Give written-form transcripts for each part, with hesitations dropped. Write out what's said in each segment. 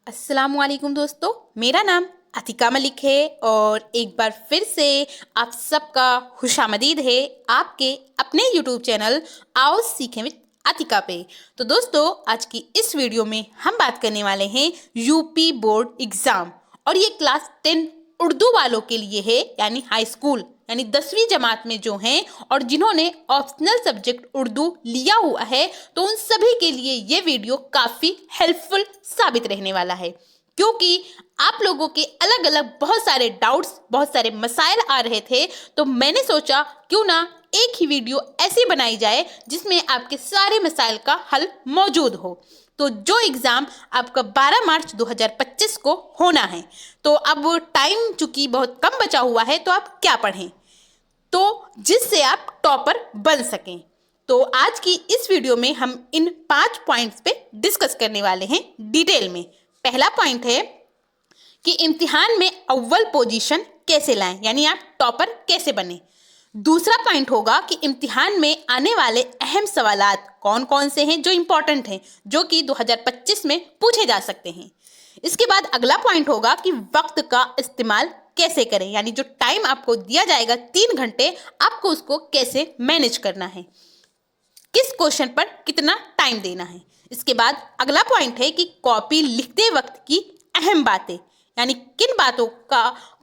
अस्सलामुअलैकुम दोस्तों, मेरा नाम अतिका मलिक है और एक बार फिर से आप सबका खुशामदीद है आपके अपने YouTube चैनल आओ सीखें विद अतिका पे। तो दोस्तों, आज की इस वीडियो में हम बात करने वाले हैं यूपी बोर्ड एग्ज़ाम और ये क्लास 10 उर्दू वालों के लिए है, यानी हाई स्कूल यानी 10वीं जमात में जो हैं और जिन्होंने ऑप्शनल सब्जेक्ट उर्दू लिया हुआ है, तो उन सभी के लिए ये वीडियो काफ़ी हेल्पफुल साबित रहने वाला है, क्योंकि आप लोगों के अलग अलग बहुत सारे डाउट्स, बहुत सारे मसाइल आ रहे थे। तो मैंने सोचा क्यों ना एक ही वीडियो ऐसी बनाई जाए जिसमें आपके सारे मसाइल का हल मौजूद हो। तो जो एग्ज़ाम आपका 12 मार्च 2025 को होना है, तो अब टाइम चूंकि बहुत कम बचा हुआ है, तो आप क्या पढ़ें तो जिससे आप टॉपर बन सकें। तो आज की इस वीडियो में हम इन 5 पॉइंट्स पे डिस्कस करने वाले हैं डिटेल में। पहला पॉइंट है कि इम्तिहान में अव्वल पोजीशन कैसे लाएं, यानी आप टॉपर कैसे बने। दूसरा पॉइंट होगा कि इम्तिहान में आने वाले अहम सवालात कौन कौन से हैं जो इम्पोर्टेंट हैं, जो कि 2025 में पूछे जा सकते हैं। इसके बाद अगला पॉइंट होगा कि वक्त का इस्तेमाल कैसे करें, यानी जो टाइम आपको दिया जाएगा 3 घंटे, आपको उसको कैसे मैनेज करना है, किस क्वेश्चन पर कितना टाइम देना है। इसके बाद अगला पॉइंट है कि कॉपी लिखते वक्त की अहम बातें, यानी किन बातों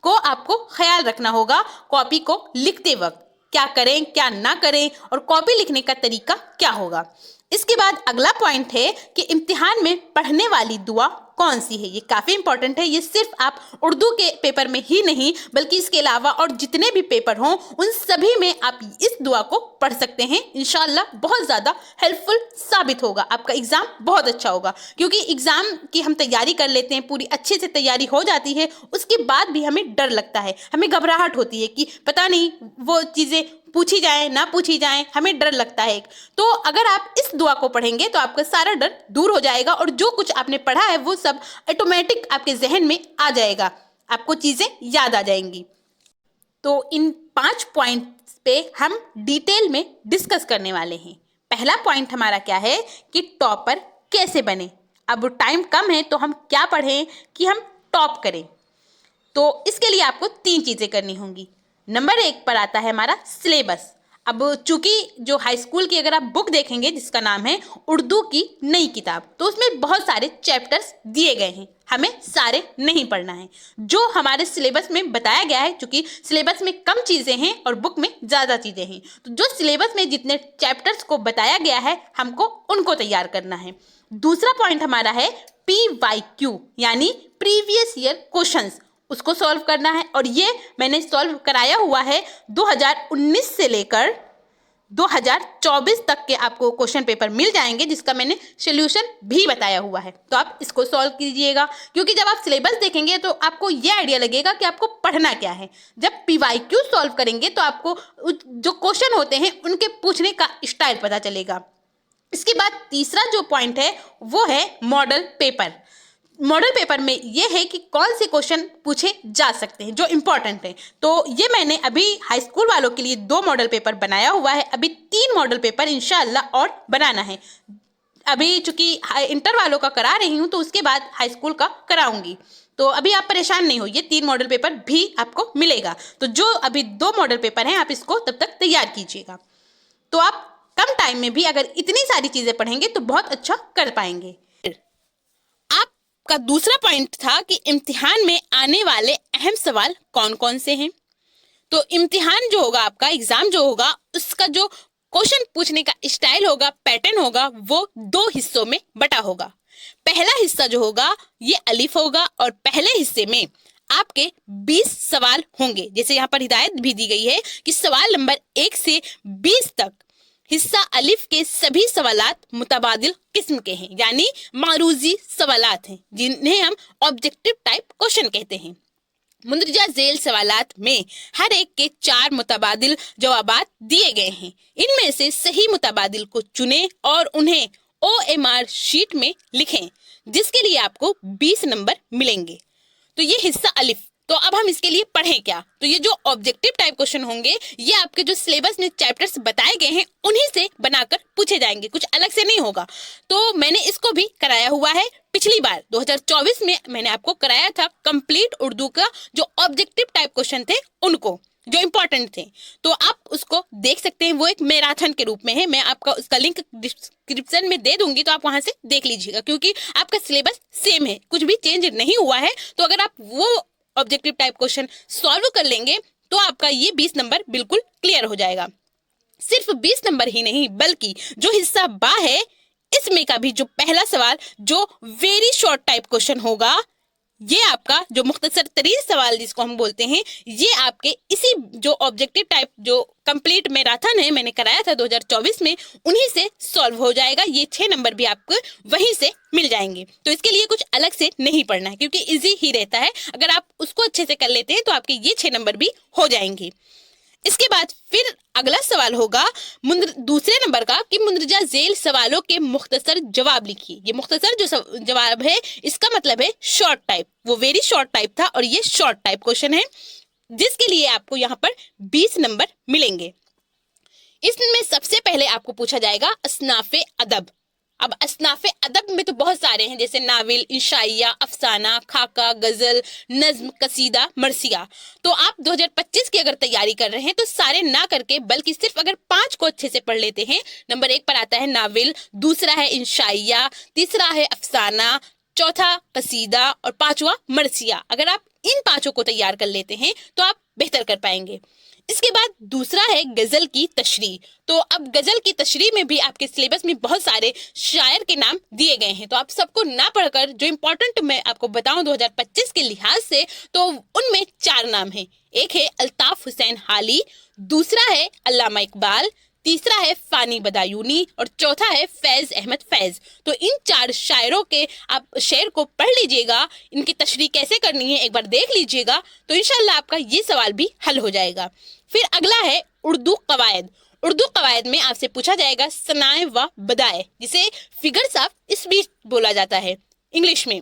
को आपको ख्याल रखना होगा कॉपी को लिखते वक्त, क्या करें क्या ना करें और कॉपी लिखने का तरीका क्या होगा। इसके बाद अगला पॉइंट है कि इम्तिहान में पढ़ने वाली दुआ कौन सी है। ये काफ़ी इंपॉर्टेंट है, ये सिर्फ आप उर्दू के पेपर में ही नहीं बल्कि इसके अलावा और जितने भी पेपर हों उन सभी में आप इस दुआ को पढ़ सकते हैं। इंशाल्लाह बहुत ज़्यादा हेल्पफुल साबित होगा, आपका एग्ज़ाम बहुत अच्छा होगा, क्योंकि एग्ज़ाम की हम तैयारी कर लेते हैं, पूरी अच्छे से तैयारी हो जाती है, उसके बाद भी हमें डर लगता है, हमें घबराहट होती है कि पता नहीं वो चीज़ें पूछी जाए ना पूछी जाए, हमें डर लगता है। तो अगर आप इस दुआ को पढ़ेंगे तो आपका सारा डर दूर हो जाएगा और जो कुछ आपने पढ़ा है वो सब ऑटोमेटिक आपके जहन में आ जाएगा, आपको चीज़ें याद आ जाएंगी। तो इन 5 पॉइंट्स पे हम डिटेल में डिस्कस करने वाले हैं। पहला पॉइंट हमारा क्या है कि टॉपर कैसे बने। अब टाइम कम है तो हम क्या पढ़ें कि हम टॉप करें। तो इसके लिए आपको 3 चीज़ें करनी होंगी। नंबर 1 पर आता है हमारा सिलेबस। अब चूंकि जो हाई स्कूल की अगर आप बुक देखेंगे जिसका नाम है उर्दू की नई किताब, तो उसमें बहुत सारे चैप्टर्स दिए गए हैं, हमें सारे नहीं पढ़ना है। जो हमारे सिलेबस में बताया गया है, चूंकि सिलेबस में कम चीज़ें हैं और बुक में ज़्यादा चीज़ें हैं, तो जो सिलेबस में जितने चैप्टर्स को बताया गया है हमको उनको तैयार करना है। दूसरा पॉइंट हमारा है PYQ, यानी प्रीवियस ईयर क्वेश्चंस, उसको सॉल्व करना है। और ये मैंने सॉल्व कराया हुआ है 2019 से लेकर 2024 तक के आपको क्वेश्चन पेपर मिल जाएंगे, जिसका मैंने सोल्यूशन भी बताया हुआ है। तो आप इसको सॉल्व कीजिएगा, क्योंकि जब आप सिलेबस देखेंगे तो आपको ये आइडिया लगेगा कि आपको पढ़ना क्या है। जब PYQ सॉल्व करेंगे तो आपको जो क्वेश्चन होते हैं उनके पूछने का स्टाइल पता चलेगा। इसके बाद तीसरा जो पॉइंट है वो है मॉडल पेपर। मॉडल पेपर में ये है कि कौन से क्वेश्चन पूछे जा सकते हैं जो इम्पोर्टेंट है। तो ये मैंने अभी हाई स्कूल वालों के लिए 2 मॉडल पेपर बनाया हुआ है, अभी 3 मॉडल पेपर इंशाअल्लाह और बनाना है। अभी चूंकि इंटर वालों का करा रही हूँ तो उसके बाद हाई स्कूल का कराऊंगी, तो अभी आप परेशान नहीं होइए, 3 मॉडल पेपर भी आपको मिलेगा। तो जो अभी 2 मॉडल पेपर हैं आप इसको तब तक तैयार कीजिएगा। तो आप कम टाइम में भी अगर इतनी सारी चीज़ें पढ़ेंगे तो बहुत अच्छा कर पाएंगे। का दूसरा पॉइंट था कि इम्तिहान में आने वाले अहम सवाल कौन कौन से हैं। तो इम्तिहान जो होगा, आपका एग्जाम जो होगा, उसका जो क्वेश्चन पूछने का स्टाइल होगा, पैटर्न होगा, वो 2 हिस्सों में बटा होगा। पहला हिस्सा जो होगा ये अलिफ होगा और पहले हिस्से में आपके 20 सवाल होंगे। जैसे यहाँ पर हिदायत भी दी गई है कि सवाल नंबर 1 से 20 तक हिस्सा अलिफ के सभी सवालात मुतबादिल किस्म के हैं, यानी मारूजी सवालात हैं, जिन्हें हम ऑब्जेक्टिव टाइप क्वेश्चन कहते हैं। मुंदरजा झेल सवालात में हर एक के 4 मुतबादिल जवाबात दिए गए हैं। इनमें से सही मुतबादिल को चुनें और उन्हें OMR शीट में लिखें, जिसके लिए आपको 20 नंबर मिलेंगे। तो ये हिस्सा अलिफ। तो अब हम इसके लिए पढ़ें क्या? तो ये जो ऑब्जेक्टिव टाइप क्वेश्चन होंगे ये आपके जो सिलेबस में चैप्टर्स बताए गए हैं उन्हीं से बनाकर पूछे जाएंगे, कुछ अलग से नहीं होगा। तो मैंने इसको भी कराया हुआ है। पिछली बार 2024 में मैंने आपको कराया था कंप्लीट उर्दू का जो ऑब्जेक्टिव टाइप क्वेश्चन थे उनको, जो इंपॉर्टेंट थे। तो आप उसको देख सकते हैं, वो एक मैराथन के रूप में है। मैं आपका उसका लिंक डिस्क्रिप्शन में दे दूंगी, तो आप वहां से देख लीजिएगा, क्योंकि आपका सिलेबस सेम है, कुछ भी चेंज नहीं हुआ है। तो अगर आप वो ऑब्जेक्टिव टाइप क्वेश्चन सॉल्व कर लेंगे तो आपका ये 20 नंबर बिल्कुल क्लियर हो जाएगा। सिर्फ 20 नंबर ही नहीं, बल्कि जो हिस्सा बा है इसमें का भी जो पहला सवाल जो वेरी शॉर्ट टाइप क्वेश्चन होगा, ये आपका जो मुख्तसर तरीन सवाल जिसको हम बोलते हैं, ये आपके इसी जो ऑब्जेक्टिव टाइप जो कंप्लीट मैराथन है मैंने कराया था 2024 में, उन्हीं से सॉल्व हो जाएगा। ये 6 नंबर भी आपको वहीं से मिल जाएंगे। तो इसके लिए कुछ अलग से नहीं पढ़ना है, क्योंकि इजी ही रहता है। अगर आप उसको अच्छे से कर लेते हैं तो आपके ये 6 नंबर भी हो जाएंगे। इसके बाद फिर अगला सवाल होगा दूसरे नंबर का कि मुंदरजा झेल सवालों के मुख्तसर जवाब लिखिए। ये मुख्तसर जो जवाब है इसका मतलब है शॉर्ट टाइप। वो वेरी शॉर्ट टाइप था और ये शॉर्ट टाइप क्वेश्चन है, जिसके लिए आपको यहाँ पर 20 नंबर मिलेंगे। इसमें सबसे पहले आपको पूछा जाएगा असनाफे अदब। अब असनाफे अदब में तो बहुत सारे हैं, जैसे नाविल, इंशाइया, अफसाना, खाका, गजल, नज्म, कसीदा, मरसिया। तो आप 2025 की अगर तैयारी कर रहे हैं तो सारे ना करके बल्कि सिर्फ अगर 5 को अच्छे से पढ़ लेते हैं। नंबर 1 पर आता है नाविल, दूसरा है इंशाइया, तीसरा है अफसाना, चौथा कसीदा और 5वां मरसिया। अगर आप इन 5 को तैयार कर लेते हैं तो आप बेहतर कर पाएंगे। इसके बाद दूसरा है गजल की तशरीह। तो अब गजल की तशरीह में भी आपके सिलेबस में बहुत सारे शायर के नाम दिए गए हैं, तो आप सबको ना पढ़कर जो इम्पोर्टेंट मैं आपको बताऊं 2025 के लिहाज से, तो उनमें 4 नाम हैं। एक है अल्ताफ हुसैन हाली, दूसरा है अल्लामा इकबाल, तीसरा है फानी बदायूनी और चौथा है फैज अहमद फैज। तो इन 4 शायरों के आप शेर को पढ़ लीजिएगा, इनकी तशरीह कैसे करनी है एक बार देख लीजिएगा, तो इंशाल्लाह आपका ये सवाल भी हल हो जाएगा। फिर अगला है उर्दू कवायद। उर्दू कवायद में आपसे पूछा जाएगा सनाए व बदाए, जिसे फिगर्स ऑफ स्पीच बोला जाता है इंग्लिश में।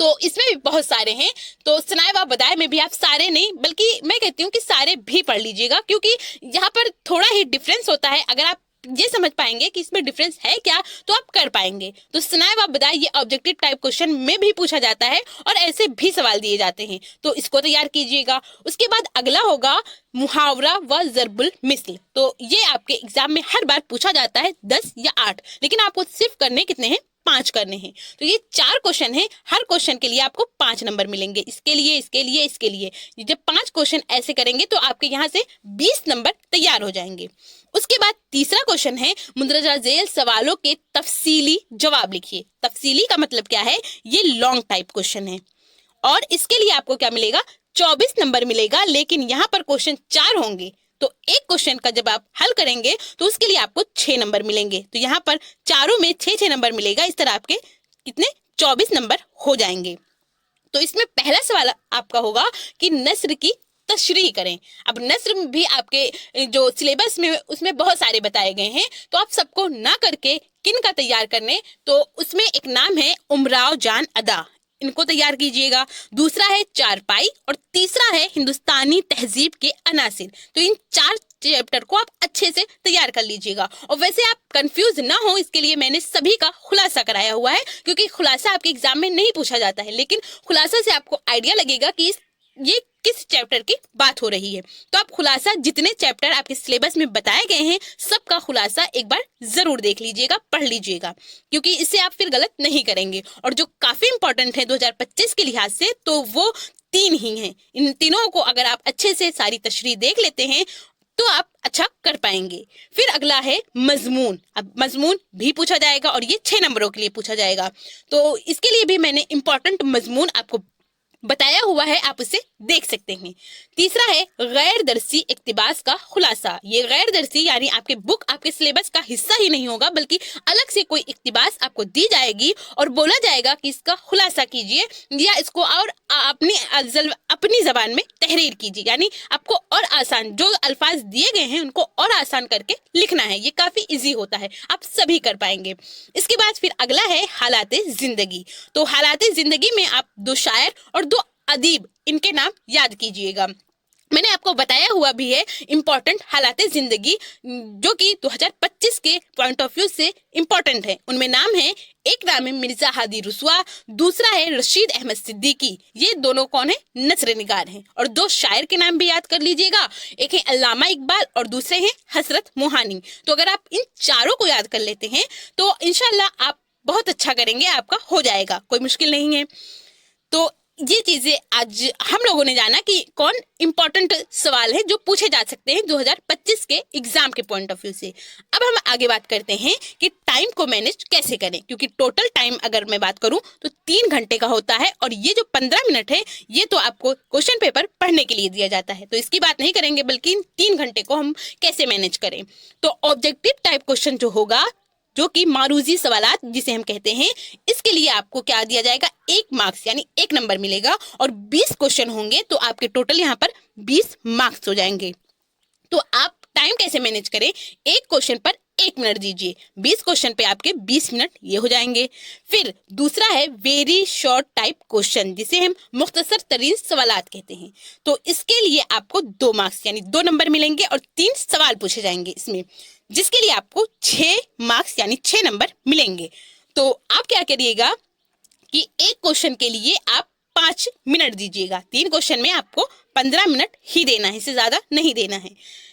तो इसमें भी बहुत सारे हैं। तो सनाए व बदाए में भी आप सारे नहीं बल्कि मैं कहती हूँ कि सारे भी पढ़ लीजिएगा, क्योंकि यहाँ पर थोड़ा ही डिफरेंस होता है। अगर आप ये समझ पाएंगे कि इसमें डिफरेंस है क्या तो आप कर पाएंगे। तो सनाए व बदाए ये ऑब्जेक्टिव टाइप क्वेश्चन में भी पूछा जाता है और ऐसे भी सवाल दिए जाते हैं, तो इसको तैयार कीजिएगा। उसके बाद अगला होगा मुहावरा व जरबुल मिसल। तो ये आपके एग्जाम में हर बार पूछा जाता है 10 या 8, लेकिन आपको सिर्फ करने कितने हैं, 5 करने हैं। तो ये 4 क्वेश्चन हैं, हर क्वेश्चन के लिए आपको 5 नंबर मिलेंगे। इसके लिए, इसके लिए, इसके लिए जब 5 क्वेश्चन ऐसे करेंगे तो आपके यहाँ से 20 नंबर तैयार हो जाएंगे। उसके बाद तीसरा क्वेश्चन है मुंदरजा झेल सवालों के तफसीली जवाब लिखिए। तफसीली का मतलब क्या है, ये लॉन्ग टाइप क्वेश्चन है और इसके लिए आपको क्या मिलेगा, 24 नंबर मिलेगा। लेकिन यहाँ पर क्वेश्चन 4 होंगे, तो एक क्वेश्चन का जब आप हल करेंगे तो उसके लिए आपको 6 नंबर मिलेंगे। तो यहाँ पर चारों में 6-6 नंबर मिलेगा। इस तरह आपके कितने 24 नंबर हो जाएंगे। तो इसमें पहला सवाल आपका होगा कि नस्र की तशरीह करें। अब नस्र में भी आपके जो सिलेबस में उसमें बहुत सारे बताए गए हैं, तो आप सबको ना करके किन का तैयार करने, तो उसमें एक नाम है उमराव जान अदा, इनको तैयार कीजिएगा। दूसरा है चारपाई और तीसरा है हिंदुस्तानी तहजीब के अनासिर। तो इन 4 चैप्टर को आप अच्छे से तैयार कर लीजिएगा। और वैसे आप कंफ्यूज ना हो इसके लिए मैंने सभी का खुलासा कराया हुआ है, क्योंकि खुलासा आपके एग्जाम में नहीं पूछा जाता है, लेकिन खुलासा से आपको आइडिया लगेगा कि ये किस चैप्टर की बात हो रही है। तो आप खुलासा जितने चैप्टर आपके सिलेबस में बताए गए हैं सबका खुलासा एक बार जरूर देख लीजिएगा, पढ़ लीजिएगा, क्योंकि इससे आप फिर गलत नहीं करेंगे। और जो काफी इंपॉर्टेंट है 2025 के लिहाज से, तो वो 3 ही हैं। इन तीनों को अगर आप अच्छे से सारी तशरीह देख लेते हैं तो आप अच्छा कर पाएंगे। फिर अगला है मजमून। अब मजमून भी पूछा जाएगा और ये 6 नंबरों के लिए पूछा जाएगा। तो इसके लिए भी मैंने इंपॉर्टेंट मजमून आपको बताया हुआ है, आप उसे देख सकते हैं। तीसरा है गैर दरसी इक्तिबास का खुलासा। ये गैर दरसी यानी आपके बुक आपके सिलेबस का हिस्सा ही नहीं होगा, बल्कि अलग से कोई इक्तिबास आपको दी जाएगी और बोला जाएगा कि इसका खुलासा कीजिए या इसको और अपनी जबान में तहरीर कीजिए। यानी आपको और आसान जो अल्फाज दिए गए हैं उनको और आसान करके लिखना है। ये काफी इजी होता है, आप सभी कर पाएंगे। इसके बाद फिर अगला है हालाते जिंदगी। तो हालाते जिंदगी में आप 2 शायर और 2 अदीब, इनके नाम याद कीजिएगा। मैंने आपको बताया हुआ भी है इम्पोर्टेंट हालाते जिंदगी जो कि 2025 के पॉइंट ऑफ व्यू से इम्पोर्टेंट है। उनमें नाम है, एक नाम है मिर्जा हादी रुस्वा, दूसरा है रशीद अहमद सिद्दीकी। ये दोनों कौन है? नस्र निगार हैं। और दो शायर के नाम भी याद कर लीजिएगा, एक है अल्लामा इकबाल और दूसरे हैं हसरत मोहानी। तो अगर आप इन चारों को याद कर लेते हैं तो इंशाल्लाह आप बहुत अच्छा करेंगे, आपका हो जाएगा, कोई मुश्किल नहीं है। तो ये चीजें आज हम लोगों ने जाना कि कौन इंपॉर्टेंट सवाल है जो पूछे जा सकते हैं 2025 के एग्जाम के पॉइंट ऑफ व्यू से। अब हम आगे बात करते हैं कि टाइम को मैनेज कैसे करें, क्योंकि टोटल टाइम अगर मैं बात करूं तो 3 घंटे का होता है और ये जो 15 मिनट है ये तो आपको क्वेश्चन पेपर पढ़ने के लिए दिया जाता है, तो इसकी बात नहीं करेंगे, बल्कि इन 3 घंटे को हम कैसे मैनेज करें। तो ऑब्जेक्टिव टाइप क्वेश्चन जो होगा, जो कि मारूजी सवालात जिसे हम कहते हैं, इसके लिए आपको क्या दिया जाएगा? 1 मार्क्स यानी 1 नंबर मिलेगा और 20 क्वेश्चन होंगे तो आपके टोटल यहाँ पर 20 मार्क्स हो जाएंगे। तो आप टाइम कैसे मैनेज करें? एक क्वेश्चन पर 1 मिनट दीजिए, 20 क्वेश्चन पे आपके 20 मिनट ये हो जाएंगे। फिर दूसरा है वेरी शॉर्ट टाइप क्वेश्चन, जिसे हम मुख्तसर तरीन सवालात कहते हैं। तो इसके लिए आपको 2 मार्क्स यानी 2 नंबर मिलेंगे और 3 सवाल पूछे जाएंगे इसमें, जिसके लिए आपको 6 मार्क्स यानी 6 नंबर मिलेंगे। तो आप क्या करिएगा कि एक क्वेश्चन के लिए आप 5 मिनट दीजिएगा, 3 क्वेश्चन में आपको 15 मिनट ही देना है, इससे ज्यादा नहीं देना है।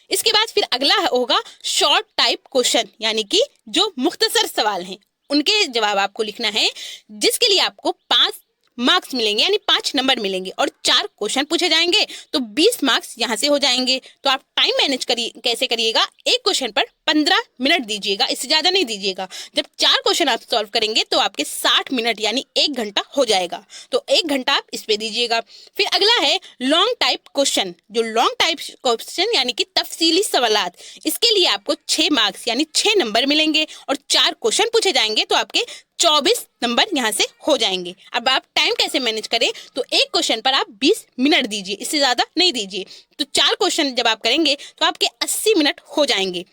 इसके बाद फिर अगला होगा शॉर्ट टाइप क्वेश्चन, यानी कि जो मुख्तसर सवाल हैं उनके जवाब आपको लिखना है, जिसके लिए आपको 5 मार्क्स मिलेंगे यानी 5 नंबर मिलेंगे और 4 क्वेश्चन पूछे जाएंगे तो 20 मार्क्स यहाँ से हो जाएंगे। तो आप टाइम मैनेज कैसे करिएगा? एक क्वेश्चन पर 15 मिनट दीजिएगा, इससे ज्यादा नहीं दीजिएगा। जब 4 क्वेश्चन आप सॉल्व करेंगे तो आपके 60 मिनट यानी 1 घंटा हो जाएगा, तो 1 घंटा आप इस पे दीजिएगा। फिर अगला है लॉन्ग टाइप क्वेश्चन, जो लॉन्ग टाइप क्वेश्चन यानी कि तफसीली सवालात, इसके लिए आपको 6 मार्क्स यानी 6 नंबर मिलेंगे और 4 क्वेश्चन पूछे जाएंगे तो आपके 24 नंबर यहाँ से हो जाएंगे। अब आप टाइम कैसे मैनेज करें? तो एक क्वेश्चन पर आप 20 मिनट दीजिए, इससे ज्यादा नहीं दीजिए। तो 4 क्वेश्चन जब आप करेंगे तो आपके 80 मिनट हो जाएंगे।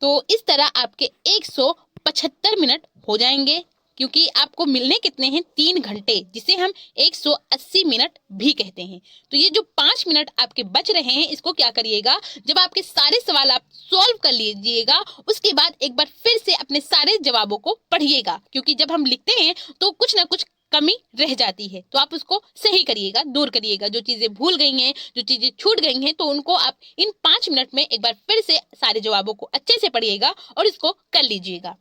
तो इस तरह आपके 175 मिनट हो जाएंगे, क्योंकि आपको मिलने कितने हैं? 3 घंटे, जिसे हम 180 मिनट भी कहते हैं। तो ये जो 5 मिनट आपके बच रहे हैं, इसको क्या करिएगा, जब आपके सारे सवाल आप सॉल्व कर लीजिएगा उसके बाद एक बार फिर से अपने सारे जवाबों को पढ़िएगा, क्योंकि जब हम लिखते हैं तो कुछ ना कुछ कमी रह जाती है, तो आप उसको सही करिएगा, दूर करिएगा। जो चीजें भूल गई हैं, जो चीजें छूट गई हैं, तो उनको आप इन 5 मिनट में एक बार फिर से सारे जवाबों को अच्छे से पढ़िएगा और इसको कर लीजिएगा।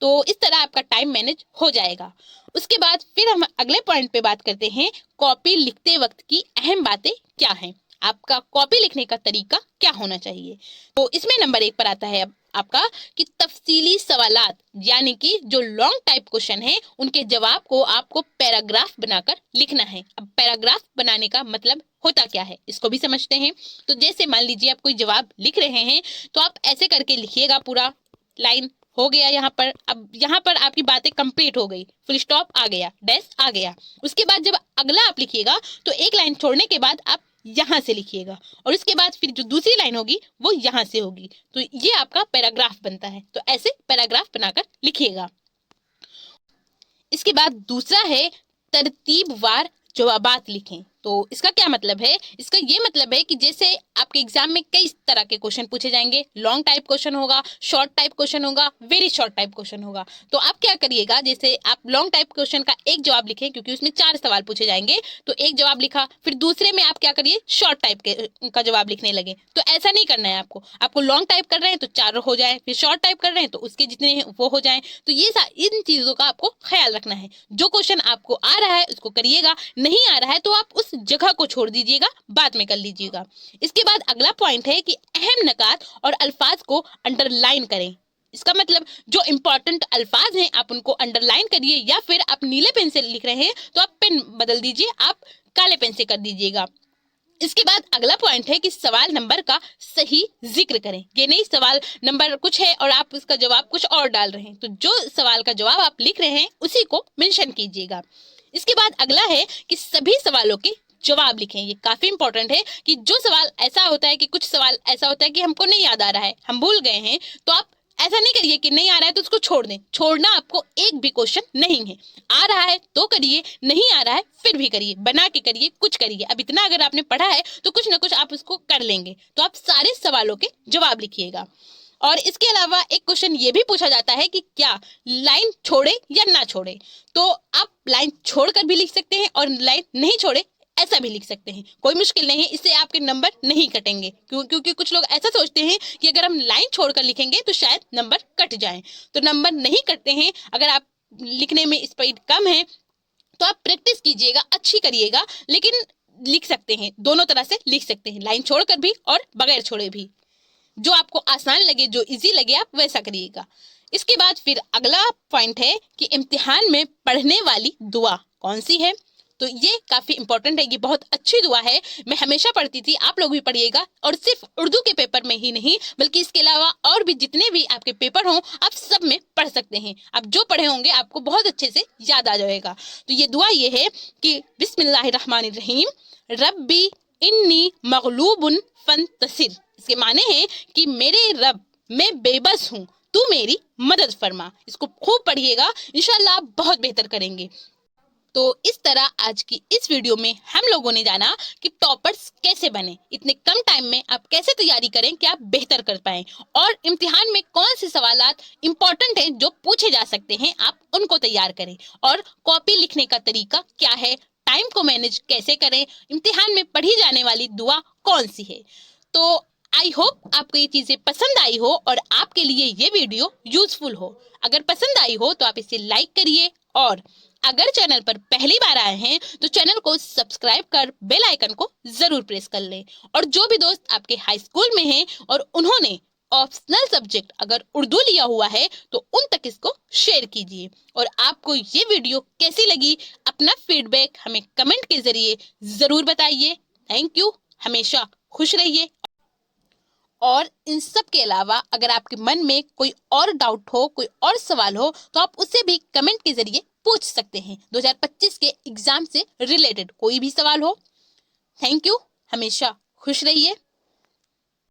तो इस तरह आपका टाइम मैनेज हो जाएगा। उसके बाद फिर हम अगले पॉइंट पे बात करते हैं, कॉपी लिखते वक्त की अहम बातें क्या हैं, आपका कॉपी लिखने का तरीका क्या होना चाहिए। तो इसमें नंबर 1 पर आता है अब आपका कि तफसीली सवालात, यानी कि जो लॉन्ग टाइप क्वेश्चन है उनके जवाब को आपको पैराग्राफ बनाकर लिखना है। अब पैराग्राफ बनाने का मतलब होता क्या है, इसको भी समझते हैं। तो जैसे मान लीजिए आप कोई जवाब लिख रहे हैं तो आप ऐसे करके लिखिएगा, पूरा लाइन हो गया यहाँ पर। अब यहाँ पर आपकी बातें कंप्लीट हो गई, फुल स्टॉप आ गया, डैश आ गया। उसके बाद जब अगला आप लिखिएगा तो एक लाइन छोड़ने के बाद आप यहाँ से लिखिएगा और उसके बाद फिर जो दूसरी लाइन होगी वो यहाँ से होगी। तो ये आपका पैराग्राफ बनता है। तो ऐसे पैराग्राफ बनाकर लिखिएगा। इसके बाद दूसरा है तरतीबवार जवाबात लिखें। तो इसका क्या मतलब है? इसका ये मतलब है कि जैसे आपके एग्जाम में कई तरह के क्वेश्चन पूछे जाएंगे, लॉन्ग टाइप क्वेश्चन होगा, शॉर्ट टाइप क्वेश्चन होगा, वेरी शॉर्ट टाइप क्वेश्चन होगा। तो आप क्या करिएगा, जैसे आप लॉन्ग टाइप क्वेश्चन का एक जवाब लिखें, क्योंकि उसमें 4 सवाल पूछे जाएंगे, तो एक जवाब लिखा, फिर दूसरे में आप क्या करिए, शॉर्ट टाइप का जवाब लिखने लगे। तो ऐसा नहीं करना है आपको लॉन्ग टाइप कर रहे हैं तो 4 हो जाए, फिर शॉर्ट टाइप कर रहे हैं तो उसके जितने हैं वो हो जाए। तो ये इन चीजों का आपको ख्याल रखना है। जो क्वेश्चन आपको आ रहा है उसको करिएगा, नहीं आ रहा है तो आप उस जगह को छोड़ दीजिएगा, बाद में कर लीजिएगा। इसके बाद अगला पॉइंट है कि अहम नकात और अल्फाज को अंडरलाइन करें। इसका मतलब जो इंपॉर्टेंट अल्फाज हैं आप उनको अंडरलाइन करिए, या फिर आप नीले पेन से लिख रहे हैं तो आप पेन बदल दीजिए, आप काले पेन से कर दीजिएगा। इसके बाद अगला पॉइंट है कि सवाल नंबर का सही जिक्र करें। ये नहीं सवाल नंबर कुछ है और आप उसका जवाब कुछ और डाल रहे हैं, तो जो सवाल का जवाब आप लिख रहे हैं उसी को मेंशन कीजिएगा। इसके बाद अगला है कि सभी सवालों के जवाब लिखें। ये काफी इंपॉर्टेंट है कि जो सवाल ऐसा होता है कि कुछ सवाल ऐसा होता है कि हमको नहीं याद आ रहा है, हम भूल गए हैं, तो आप ऐसा नहीं करिए कि नहीं आ रहा है तो उसको छोड़ दें। छोड़ना आपको एक भी क्वेश्चन नहीं है। आ रहा है तो करिए, नहीं आ रहा है फिर भी करिए, बना के करिए, कुछ करिए। अब इतना अगर आपने पढ़ा है तो कुछ ना कुछ आप उसको कर लेंगे। तो आप सारे सवालों के जवाब लिखिएगा। और इसके अलावा एक क्वेश्चन ये भी पूछा जाता है कि क्या लाइन छोड़े या ना छोड़े। तो आप लाइन छोड़कर भी लिख सकते हैं और लाइन नहीं छोड़े ऐसा भी लिख सकते हैं, कोई मुश्किल नहीं है। इससे आपके नंबर नहीं कटेंगे, क्योंकि कुछ लोग ऐसा सोचते हैं कि अगर हम लाइन छोड़कर लिखेंगे तो शायद नंबर कट जाएं। तो नंबर नहीं कटते हैं। अगर आप लिखने में स्पीड कम है तो आप प्रैक्टिस कीजिएगा, अच्छी करिएगा, लेकिन लिख सकते हैं, दोनों तरह से लिख सकते हैं, लाइन छोड़कर भी और बगैर छोड़े भी। जो आपको आसान लगे, जो इजी लगे आप वैसा करिएगा। इसके बाद फिर अगला पॉइंट है कि इम्तिहान में पढ़ने वाली दुआ कौन सी है। तो ये काफी इंपॉर्टेंट है, ये बहुत अच्छी दुआ है, मैं हमेशा पढ़ती थी, आप लोग भी पढ़िएगा। और सिर्फ उर्दू के पेपर में ही नहीं बल्कि इसके अलावा और भी जितने भी आपके पेपर हों आप सब में पढ़ सकते हैं। आप जो पढ़े होंगे आपको बहुत अच्छे से याद आ जाएगा। तो ये दुआ ये है कि बिस्मिल्लाहिर्रहमानिर्रहीम रब्बी इन्नी मगलूबुन फंतसिर। इसके माने हैं कि मेरे रब, मैं बेबस हूँ, तू मेरी मदद फरमा। इसको खूब पढ़िएगा, इंशाल्लाह आप बहुत बेहतर करेंगे। तो इस तरह आज की इस वीडियो में हम लोगों ने जाना कि टॉपर्स कैसे बने, इतने कम टाइम में आप कैसे तैयारी करें कि आप बेहतर कर पाएं, और इम्तिहान में कौन से सवालात इंपॉर्टेंट हैं जो पूछे जा सकते हैं, आप उनको तैयार करें। और कॉपी लिखने का तरीका क्या है, टाइम को मैनेज कैसे करें, इम्तिहान में पढ़ी जाने वाली दुआ कौन सी है। तो आई होप आपको ये चीजें पसंद आई हो और आपके लिए ये वीडियो यूजफुल हो। अगर पसंद आई हो तो आप इसे लाइक करिए, और अगर चैनल पर पहली बार आए हैं तो चैनल को सब्सक्राइब कर बेल आइकन को जरूर प्रेस कर लें। और जो भी दोस्त आपके हाई स्कूल में हैं और उन्होंने ऑप्शनल सब्जेक्ट अगर उर्दू लिया हुआ है तो उन तक इसको शेयर कीजिए। और आपको ये वीडियो कैसी लगी अपना फीडबैक हमें कमेंट के जरिए जरूर बताइए। थैंक यू, हमेशा खुश रहिए। और इन सब के अलावा अगर आपके मन में कोई और डाउट हो, कोई और सवाल हो तो आप उसे भी कमेंट के जरिए पूछ सकते हैं। 2025 के एग्जाम से रिलेटेड कोई भी सवाल हो। थैंक यू, हमेशा खुश रहिए।